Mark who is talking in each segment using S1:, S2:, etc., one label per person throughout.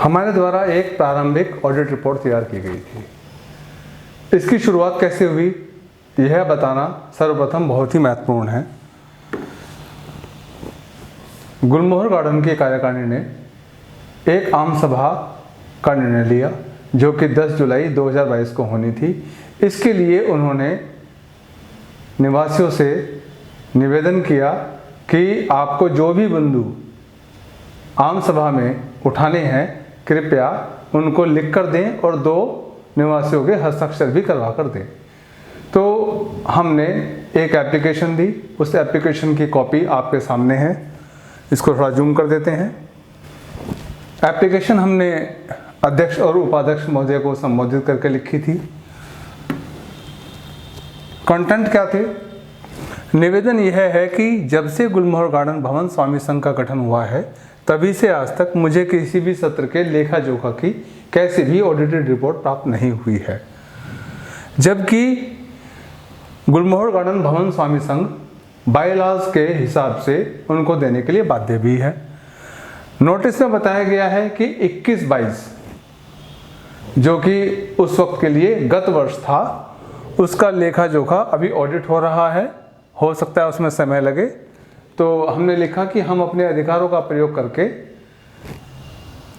S1: हमारे द्वारा एक प्रारंभिक ऑडिट रिपोर्ट तैयार की गई थी। इसकी शुरुआत कैसे हुई यह बताना सर्वप्रथम बहुत ही महत्वपूर्ण है। गुलमोहर गार्डन की कार्यकारिणी ने एक आम सभा का निर्णय लिया जो कि 10 जुलाई 2022 को होनी थी। इसके लिए उन्होंने निवासियों से निवेदन किया कि आपको जो भी बिंदु आम सभा में उठाने हैं कृपया उनको लिख कर दें और 2 निवासियों के हस्ताक्षर भी करवा कर दें। तो हमने एक एप्लीकेशन दी, उस एप्लीकेशन की कॉपी आपके सामने है। इसको थोड़ा जूम कर देते हैं। एप्लीकेशन हमने अध्यक्ष और उपाध्यक्ष महोदय को संबोधित करके लिखी थी। कंटेंट क्या थे? निवेदन यह है कि जब से गुलमोहर गार्डन भवन स्वामी संघ का गठन हुआ है तभी से आज तक मुझे किसी भी सत्र के लेखा जोखा की कैसी भी ऑडिटेड रिपोर्ट प्राप्त नहीं हुई है, जबकि गुलमोहर गार्डन भवन स्वामी संघ बायलॉज के हिसाब से उनको देने के लिए बाध्य भी है। नोटिस में बताया गया है कि 21-22 जो कि उस वक्त के लिए गत वर्ष था, उसका लेखा जोखा अभी ऑडिट हो रहा है। हो सकता है उसमें समय लगे, तो हमने लिखा कि हम अपने अधिकारों का प्रयोग करके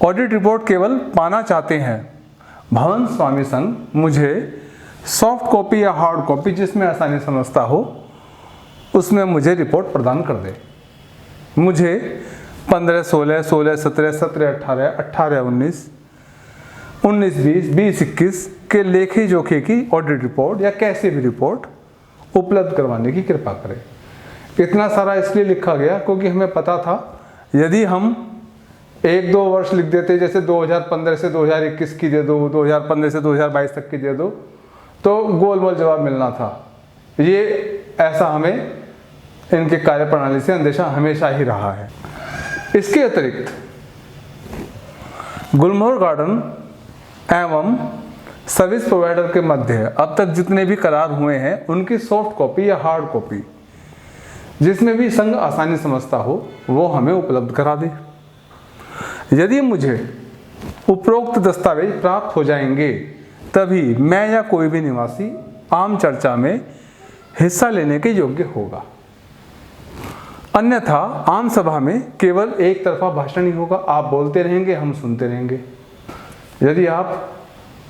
S1: ऑडिट रिपोर्ट केवल पाना चाहते हैं। भवन स्वामी संघ मुझे सॉफ्ट कॉपी या हार्ड कॉपी जिसमें आसानी समझता हो उसमें मुझे रिपोर्ट प्रदान कर दे। मुझे 15-16, 16-17, 17-18, 18-19, 19-20, 20-21 के लेखे जोखे की ऑडिट रिपोर्ट या कैसे भी रिपोर्ट उपलब्ध करवाने की कृपा करें। इतना सारा इसलिए लिखा गया क्योंकि हमें पता था यदि हम 1-2 वर्ष लिख देते, जैसे 2015 से 2021 की दे दो, 2015 से 2022 तक की दे दो, तो गोल मोल जवाब मिलना था। ये ऐसा हमें इनके कार्यप्रणाली से अंदेशा हमेशा ही रहा है। इसके अतिरिक्त गुलमोहर गार्डन एवं सर्विस प्रोवाइडर के मध्य अब तक जितने भी करार हुए हैं उनकी सॉफ्ट कॉपी या हार्ड कॉपी जिसमें भी संघ आसानी समझता हो वो हमें उपलब्ध करा दे। यदि मुझे उपरोक्त दस्तावेज प्राप्त हो जाएंगे तभी मैं या कोई भी निवासी आम चर्चा में हिस्सा लेने के योग्य होगा, अन्यथा आम सभा में केवल एक तरफा भाषण ही होगा। आप बोलते रहेंगे, हम सुनते रहेंगे। यदि आप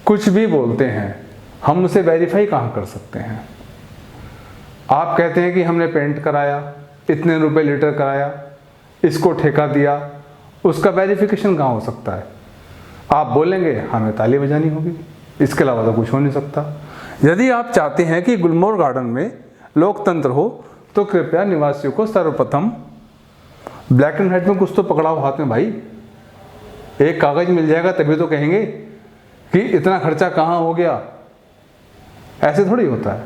S1: कुछ भी बोलते हैं हम उसे वेरीफाई कहाँ कर सकते हैं? आप कहते हैं कि हमने पेंट कराया, इतने रुपए लीटर कराया, इसको ठेका दिया, उसका वेरिफिकेशन कहाँ हो सकता है? आप बोलेंगे, हमें ताली बजानी होगी, इसके अलावा तो कुछ हो नहीं सकता। यदि आप चाहते हैं कि गुलमोहर गार्डन में लोकतंत्र हो तो कृपया निवासियों को सर्वप्रथम ब्लैक एंड व्हाइट में कुछ तो पकड़ाओ हाथ में भाई। एक कागज मिल जाएगा तभी तो कहेंगे कि इतना खर्चा कहाँ हो गया। ऐसे थोड़ी होता है।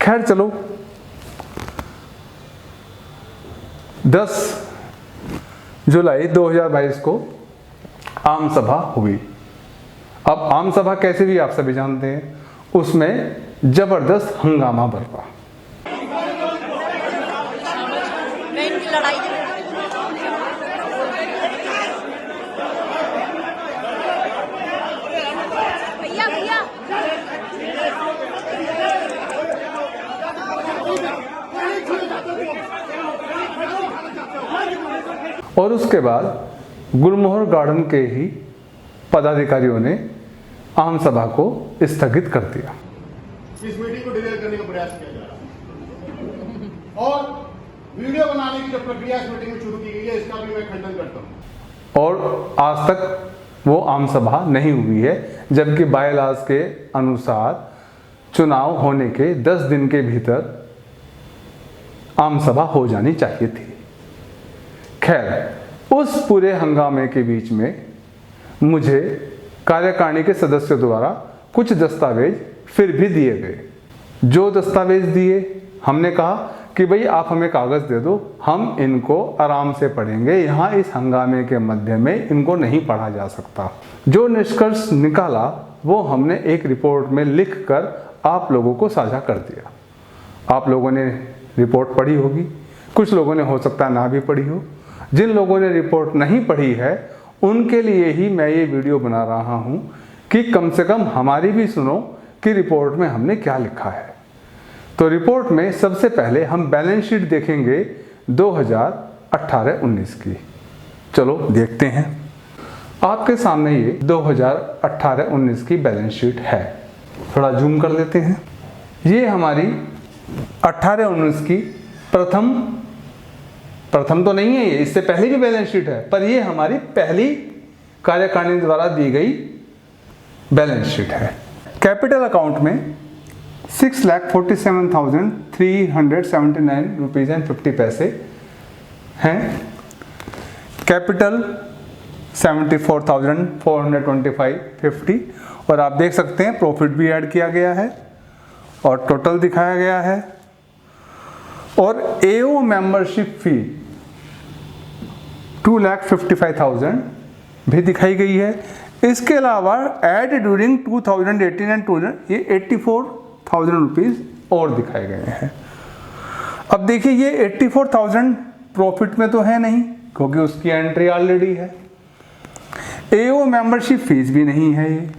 S1: खैर चलो, 10 जुलाई 2022 को आम सभा हुई। अब आम सभा कैसे भी आप सभी जानते हैं, उसमें जबरदस्त हंगामा बरपा। और उसके बाद गुलमोहर गार्डन के ही पदाधिकारियों ने आम सभा को स्थगित कर दिया।
S2: इस मीटिंग को डिले करने का प्रयास किया जा रहा है और वीडियो बनाने की जो प्रक्रिया इस मीटिंग में शुरू की गई है इसका भी मैं खंडन करता हूं।
S1: और आज तक वो आम सभा नहीं हुई है, जबकि बायलॉज के अनुसार चुनाव होने के 10 दिन के भीतर आम सभा हो जानी चाहिए थी। खैर, उस पूरे हंगामे के बीच में मुझे कार्यकारिणी के सदस्यों द्वारा कुछ दस्तावेज फिर भी दिए गए। जो दस्तावेज दिए, हमने कहा कि भाई आप हमें कागज़ दे दो, हम इनको आराम से पढ़ेंगे, यहाँ इस हंगामे के मध्य में इनको नहीं पढ़ा जा सकता। जो निष्कर्ष निकाला वो हमने एक रिपोर्ट में लिख कर आप लोगों को साझा कर दिया। आप लोगों ने रिपोर्ट पढ़ी होगी, कुछ लोगों ने हो सकता है ना भी पढ़ी हो। जिन लोगों ने रिपोर्ट नहीं पढ़ी है उनके लिए ही मैं ये वीडियो बना रहा हूँ कि कम से कम हमारी भी सुनो कि रिपोर्ट में हमने क्या लिखा है। तो रिपोर्ट में सबसे पहले हम बैलेंस शीट देखेंगे 2018-19 की। चलो देखते हैं। आपके सामने ये 2018-19 की बैलेंस शीट है। थोड़ा जूम कर लेते हैं। ये हमारी 18-19 की प्रथम तो नहीं है, ये इससे पहले की बैलेंस शीट है, पर ये हमारी पहली कार्यकारिणी द्वारा दी गई बैलेंस शीट है। कैपिटल अकाउंट में 6,47,379 रुपीज़ एंड 50 पैसे हैं। कैपिटल 74,425.50 और आप देख सकते हैं प्रॉफिट भी ऐड किया गया है और टोटल दिखाया गया है। और एओ मेंबरशिप फी 2,55,000 भी दिखाई गई है। इसके अलावा एड ड्यूरिंग 2018 एंड 2000 ये 84,000 रुपीज़ और दिखाए गए हैं। अब देखिए ये 84,000 प्रॉफिट में तो है नहीं, क्योंकि उसकी एंट्री ऑलरेडी है। एओ मेंबरशिप फीस भी नहीं है। ये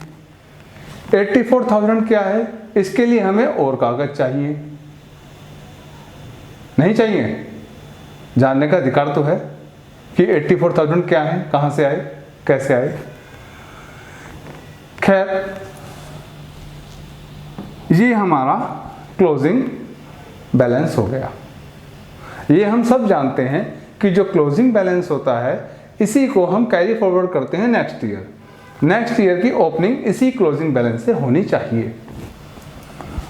S1: 84,000 क्या है, इसके लिए हमें और कागज चाहिए, नहीं चाहिए? जानने का अधिकार तो है कि 84,000 क्या है, कहां से आए, कैसे आए। खैर, ये हमारा क्लोजिंग बैलेंस हो गया। ये हम सब जानते हैं कि जो क्लोजिंग बैलेंस होता है इसी को हम कैरी फॉरवर्ड करते हैं नेक्स्ट ईयर। नेक्स्ट ईयर की ओपनिंग इसी क्लोजिंग बैलेंस से होनी चाहिए।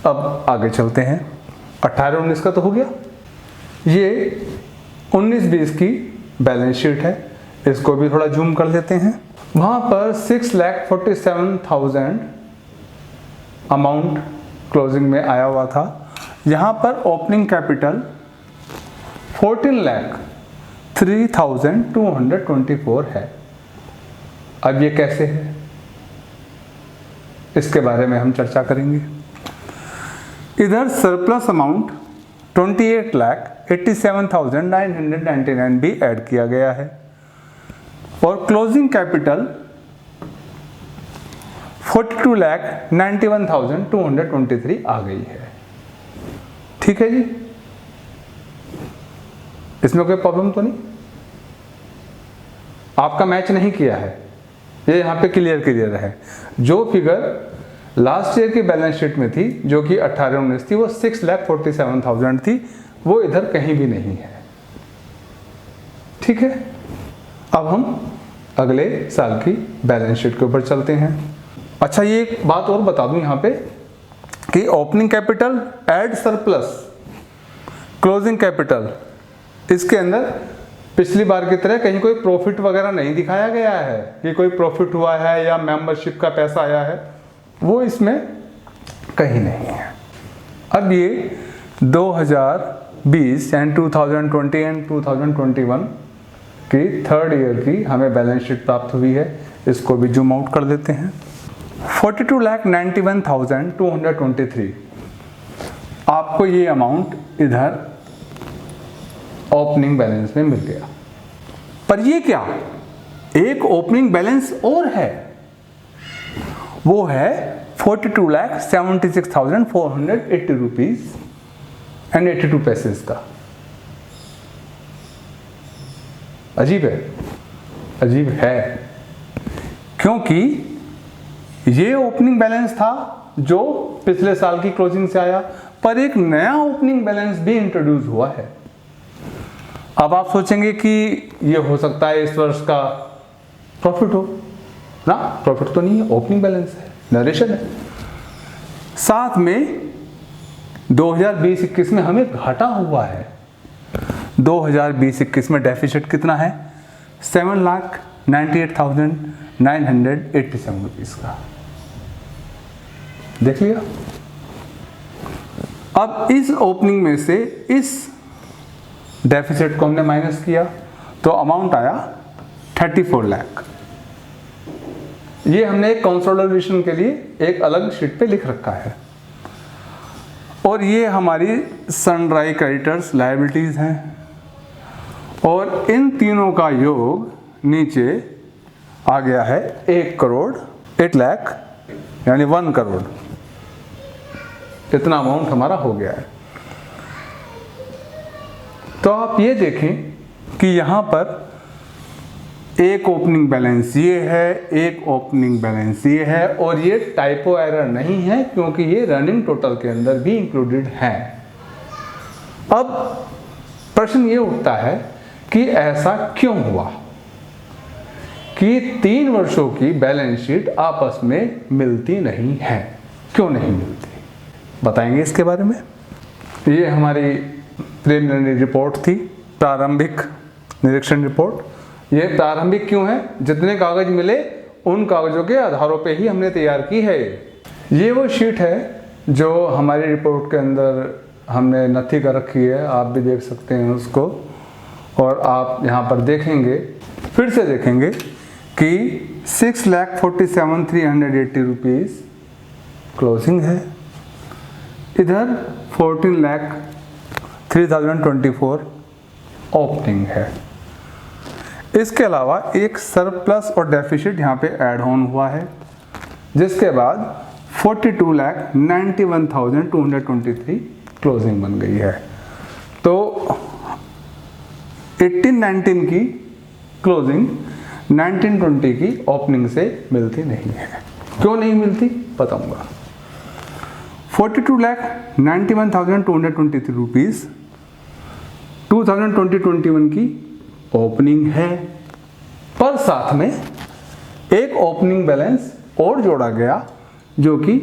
S1: अब आगे चलते हैं। 18-19 का तो हो गया। ये 19-20 की बैलेंस शीट है, इसको भी थोड़ा जूम कर लेते हैं। वहाँ पर 6,47,000 अमाउंट क्लोजिंग में आया हुआ था। यहाँ पर ओपनिंग कैपिटल 14,03,224 है। अब ये कैसे है, इसके बारे में हम चर्चा करेंगे। इधर सरप्लस अमाउंट 28,87,999 भी ऐड किया गया है और क्लोजिंग कैपिटल 42,91,223 आ गई है। ठीक है जी, इसमें कोई प्रॉब्लम तो नहीं? आपका मैच नहीं किया है, ये यहाँ पे क्लियर है। जो फिगर लास्ट ईयर की बैलेंस शीट में थी जो कि 18-19 थी, वो 6,47,000 थी, वो इधर कहीं भी नहीं है। ठीक है, अब हम अगले साल की बैलेंस शीट के ऊपर चलते हैं। अच्छा, ये एक बात और बता दूं यहाँ पे कि opening capital add surplus closing capital, इसके अंदर पिछली बार की तरह कहीं कोई प्रॉफिट वगैरह नहीं दिखाया गया है कि कोई प्रॉफिट हुआ है या मेंबरशिप का पैसा आया है, वो इसमें कहीं नहीं है। अब ये 2020 एंड 2020 एंड 2021 की थर्ड ईयर की हमें बैलेंस शीट प्राप्त हुई है, इसको भी जूम आउट कर देते हैं। 42,91,223 आपको ये अमाउंट इधर ओपनिंग बैलेंस में मिल गया। पर ये क्या, एक ओपनिंग बैलेंस और है, वो है 42,76,480 रुपीज एंड 82 पैसे का। अजीब है, क्योंकि ये ओपनिंग बैलेंस था जो पिछले साल की क्लोजिंग से आया, पर एक नया ओपनिंग बैलेंस भी इंट्रोड्यूस हुआ है। अब आप सोचेंगे कि ये हो सकता है इस वर्ष का प्रॉफिट हो ना, प्रॉफिट तो नहीं है, ओपनिंग बैलेंस है, नरेशन है। साथ में 2020-21 में हमें घाटा हुआ है। 2020-21 में डेफिसिट कितना है, 7,98,987 रुपीज का। देख लिया। अब इस ओपनिंग में से इस डेफिसिट को हमने माइनस किया तो अमाउंट आया 34 लाख। ये हमने एक कंसोलिडेशन के लिए एक अलग शीट पे लिख रखा है। और ये हमारी सनड्राई क्रेडिटर्स लायबिलिटीज हैं और इन तीनों का योग नीचे आ गया है 1 करोड़ 8 लाख, यानी 1 करोड़, इतना अमाउंट हमारा हो गया है। तो आप ये देखें कि यहाँ पर एक ओपनिंग बैलेंस ये है, एक ओपनिंग बैलेंस ये है, और ये टाइपो एरर नहीं है क्योंकि ये रनिंग टोटल के अंदर भी इंक्लूडेड है। अब प्रश्न ये उठता है कि ऐसा क्यों हुआ कि 3 वर्षों की बैलेंस शीट आपस में मिलती नहीं है, क्यों नहीं मिलती, बताएंगे इसके बारे में। ये हमारी प्रिलिमिनरी रिपोर्ट थी, प्रारंभिक निरीक्षण रिपोर्ट। ये प्रारंभिक क्यों है, जितने कागज मिले उन कागजों के आधारों पे ही हमने तैयार की है। ये वो शीट है जो हमारी रिपोर्ट के अंदर हमने नथी कर रखी है, आप भी देख सकते हैं उसको, और आप यहाँ पर देखेंगे, फिर से देखेंगे कि 6,47,380 रुपीज़ क्लोजिंग है, इधर 14,03,024 ओपनिंग है। इसके अलावा एक सरप्लस और डेफिसिट यहाँ पे ऐड ऑन हुआ है, जिसके बाद 42,91,223 क्लोजिंग बन गई है। तो 18-19 की क्लोजिंग 19-20 की ओपनिंग से मिलती नहीं है। क्यों नहीं मिलती बताऊंगा। 42,91,223 रुपीज़ 2020-21 की ओपनिंग है, पर साथ में एक ओपनिंग बैलेंस और जोड़ा गया जो कि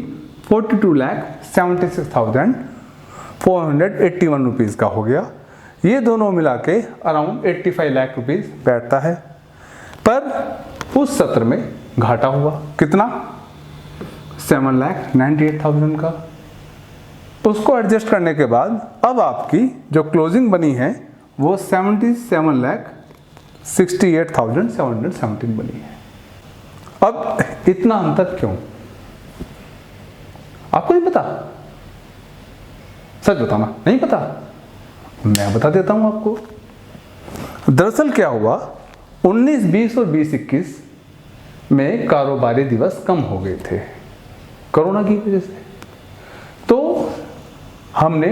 S1: 42,76,481 रुपीज़ का हो गया। ये दोनों मिला के अराउंड 85 लाख रुपीज़ बैठता है। पर उस सत्र में घाटा हुआ, कितना, 7,98,000 का। उसको एडजस्ट करने के बाद अब आपकी जो क्लोजिंग बनी है वो 77,68,717 बनी है। अब इतना अंतर क्यों, आपको नहीं पता? सच बताना, नहीं पता? मैं बता देता हूं आपको। दरअसल क्या हुआ, 19, 20 और 20, 21 में कारोबारी दिवस कम हो गए थे कोरोना की वजह से। तो हमने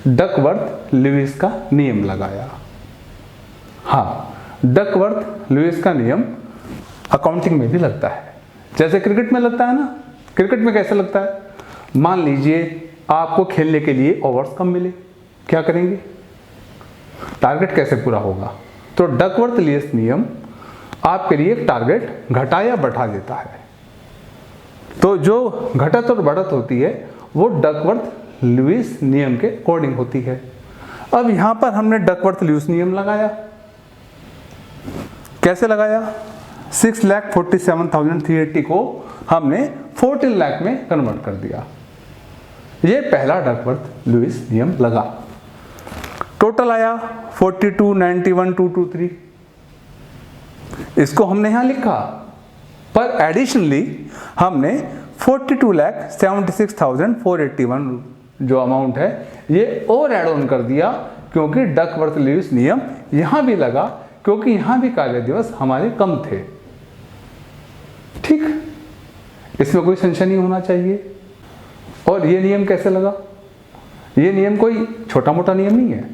S1: डकवर्थ लुईस का नियम लगाया। हाँ, डकवर्थ लुईस का नियम अकाउंटिंग में भी लगता है, जैसे क्रिकेट में लगता है ना। क्रिकेट में कैसे लगता है, मान लीजिए आपको खेलने के लिए ओवर्स कम मिले, क्या करेंगे, टारगेट कैसे पूरा होगा? तो डकवर्थ लुईस नियम आपके लिए एक टारगेट घटा या बढ़ा देता है। तो जो घटत और बढ़त होती है वो डकवर्थ लुईस नियम के अकॉर्डिंग होती है। अब यहां पर हमने डकवर्थ लुईस नियम लगाया। कैसे लगाया? 6,47,380 को हमने 14 लाख में कन्वर्ट कर दिया। ये पहला डकवर्थ लुईस नियम लगा। टोटल आया 42,91,223। इसको हमने यहां लिखा, पर एडिशनली हमने 42,76,481 जो अमाउंट है ये और एड ऑन कर दिया, क्योंकि डकवर्थ लुईस नियम यहां भी लगा, क्योंकि यहां भी कार्य दिवस हमारे कम थे। ठीक, इसमें कोई संशय नहीं होना चाहिए। और ये नियम कैसे लगा? ये नियम कोई छोटा मोटा नियम नहीं है,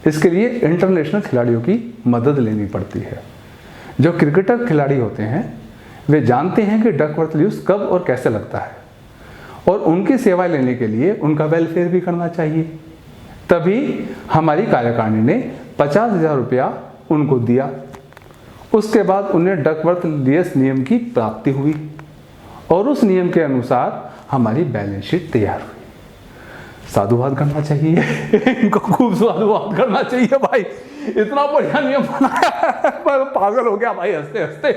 S1: इसके लिए इंटरनेशनल खिलाड़ियों की मदद लेनी पड़ती है। जो क्रिकेटर खिलाड़ी होते हैं वे जानते हैं कि डकवर्थ लुईस कब और कैसे लगता है, और उनकी सेवाएं लेने के लिए उनका वेलफेयर भी करना चाहिए। तभी हमारी कार्यकारिणी ने 50,000 रुपया उनको दिया। उसके बाद उन्हें डकवर्थ लुईस नियम की प्राप्ति हुई, और उस नियम के अनुसार हमारी बैलेंस शीट तैयार हुई। साधुवाद करना चाहिए इनको, खूब साधुवाद करना चाहिए भाई, इतना बढ़िया नियम बनाया। मैं पागल हो गया भाई हंसते हंसते।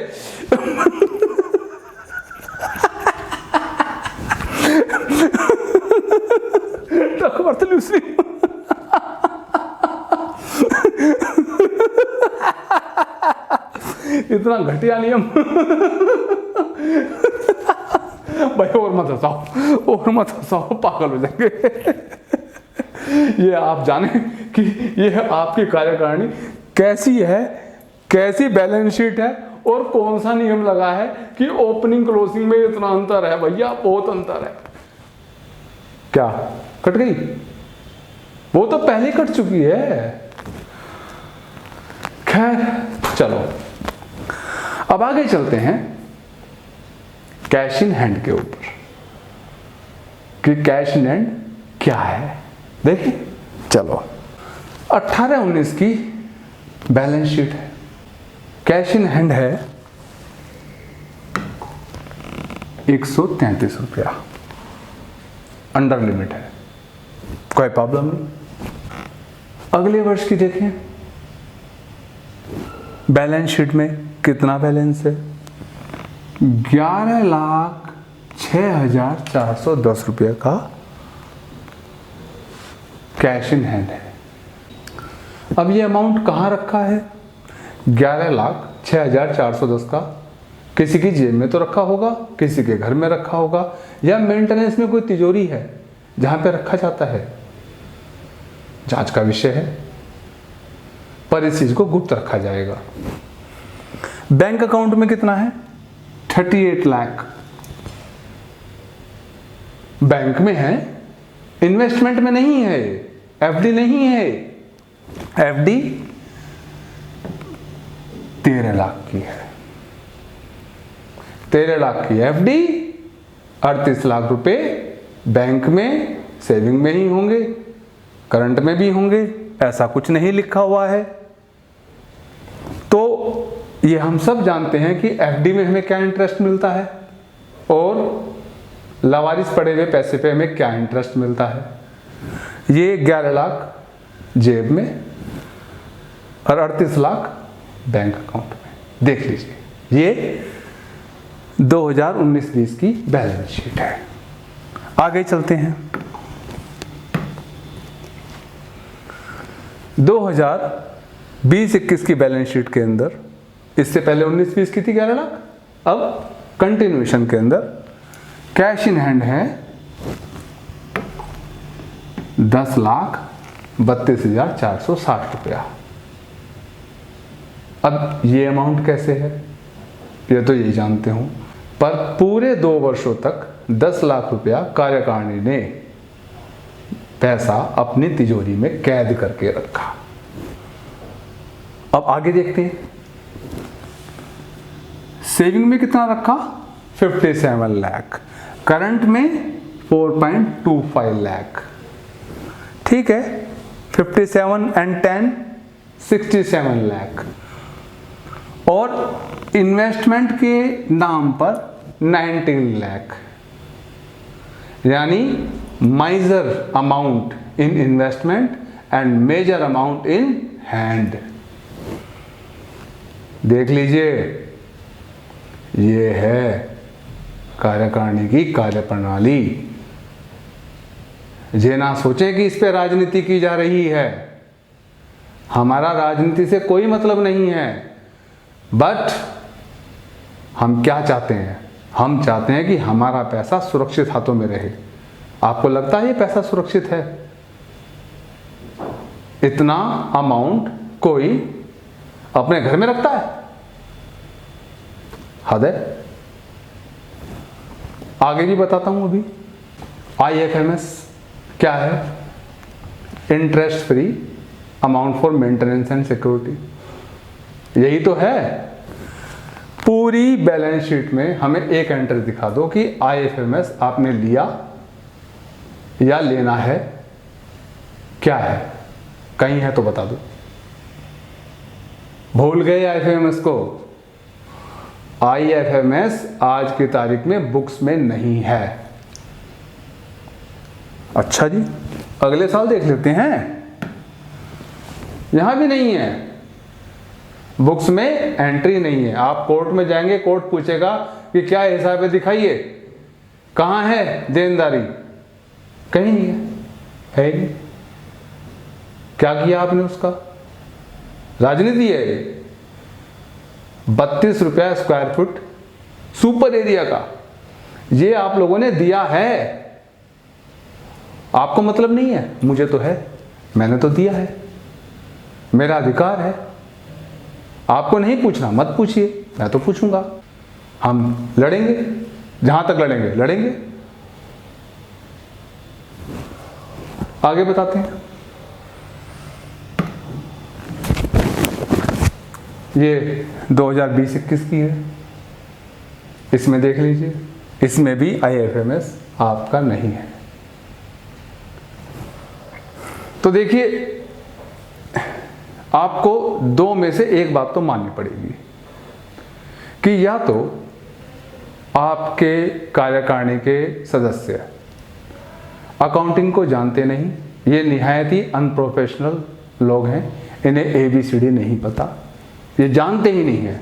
S1: डकवर्थ लुईस इतना घटिया नियम। भाई और मत हंसाओ, और मत हंसाओ, पागल हो जाएंगे। ये आप जाने कि ये आपकी कार्यकारिणी कैसी है, कैसी बैलेंस शीट है, और कौन सा नियम लगा है कि ओपनिंग क्लोजिंग में इतना अंतर है? भैया बहुत अंतर है। क्या कट गई? वो तो पहले कट चुकी है। खैर चलो अब आगे चलते हैं कैश इन हैंड के ऊपर कि कैश इन हैंड क्या है। देखिए चलो 18-19 की बैलेंस शीट है। कैश इन हैंड है 133 रुपया, अंडर लिमिट है, कोई प्रॉब्लम नहीं। अगले वर्ष की देखें बैलेंस शीट में कितना बैलेंस है? 11,06,410 रुपये का कैश इन हैंड है। अब ये अमाउंट कहाँ रखा है? 11,06,410 का किसी की जेब में तो रखा होगा, किसी के घर में रखा होगा, या मेंटेनेंस में कोई तिजोरी है जहां पे रखा जाता है। जांच का विषय है, पर इस चीज को गुप्त रखा जाएगा। बैंक अकाउंट में कितना है? 38 लाख बैंक में है, इन्वेस्टमेंट में नहीं है, एफडी नहीं है। एफडी 13 लाख की है। 13 लाख की एफडी, 38 लाख रुपए बैंक में सेविंग में ही होंगे, करंट में भी होंगे, ऐसा कुछ नहीं लिखा हुआ है। तो ये हम सब जानते हैं कि एफडी में हमें क्या इंटरेस्ट मिलता है और लावारिस पड़े हुए पैसे पे हमें क्या इंटरेस्ट मिलता है। ये 11 लाख जेब में और 38 लाख बैंक अकाउंट में। देख लीजिए, ये 2019-20 की बैलेंस शीट है। आगे चलते हैं 2020-21 की बैलेंस शीट के अंदर। इससे पहले 19-20 की थी 11 लाख। अब कंटिन्यूएशन के अंदर कैश इन हैंड है 10,32,460 रुपया। अब ये अमाउंट कैसे है ये तो यही जानते हो, पर पूरे 2 वर्षों तक 10 लाख रुपया कार्यकारिणी ने पैसा अपनी तिजोरी में कैद करके रखा। अब आगे देखते हैं सेविंग में कितना रखा? 57 लाख, करंट में 4.25 लाख। ठीक है, 57 and 10 67 लाख, और इन्वेस्टमेंट के नाम पर 19 लाख, यानी minor amount in investment and major amount in hand. देख लीजिए, ये है कार्यकारिणी की कार्यप्रणाली। ये ना सोचें कि इस पे राजनीति की जा रही है। हमारा राजनीति से कोई मतलब नहीं है, बट हम क्या चाहते हैं? हम चाहते हैं कि हमारा पैसा सुरक्षित हाथों में रहे। आपको लगता है ये पैसा सुरक्षित है? इतना अमाउंट कोई अपने घर में रखता है? हद है। आगे भी बताता हूं। अभी IFMS क्या है? Interest free amount for maintenance and security. यही तो है। पूरी बैलेंस शीट में हमें एक एंट्री दिखा दो कि IFMS आपने लिया या लेना है, क्या है? कहीं है तो बता दो। भूल गए IFMS को? IFMS आज की तारीख में बुक्स में नहीं है। अच्छा जी, अगले साल देख लेते हैं। यहां भी नहीं है, बुक्स में एंट्री नहीं है। आप कोर्ट में जाएंगे, कोर्ट पूछेगा कि क्या हिसाब है, दिखाइए, कहां है देनदारी? कहीं नहीं है ही नहीं। क्या किया आपने उसका? राजनीति है ये। 32 रुपया स्क्वायर फुट सुपर एरिया का ये आप लोगों ने दिया है। आपको मतलब नहीं है? मुझे तो है, मैंने तो दिया है, मेरा अधिकार है। आपको नहीं पूछना, मत पूछिए। मैं तो पूछूंगा, हम लड़ेंगे, जहां तक लड़ेंगे लड़ेंगे। आगे बताते हैं। ये 2020-21 की है, इसमें देख लीजिए, इसमें भी IFMS आपका नहीं है। तो देखिए, आपको दो में से एक बात तो माननी पड़ेगी कि या तो आपके कार्यकारिणी के सदस्य अकाउंटिंग को जानते नहीं, ये निहायत ही अनप्रोफेशनल लोग हैं, इन्हें ABCD नहीं पता, ये जानते ही नहीं है।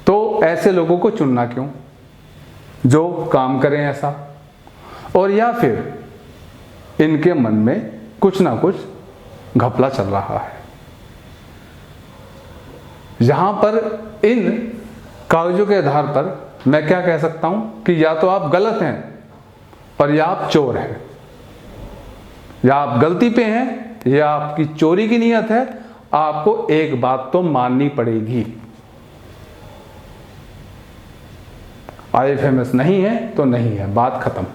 S1: तो ऐसे लोगों को चुनना क्यों जो काम करें ऐसा, और या फिर इनके मन में कुछ ना कुछ घपला चल रहा है। यहां पर इन कागजों के आधार पर मैं क्या कह सकता हूं कि या तो आप गलत हैं और या आप चोर हैं, या आप गलती पे हैं या आपकी चोरी की नीयत है। आपको एक बात तो माननी पड़ेगी, IFMS नहीं है तो नहीं है, बात खत्म।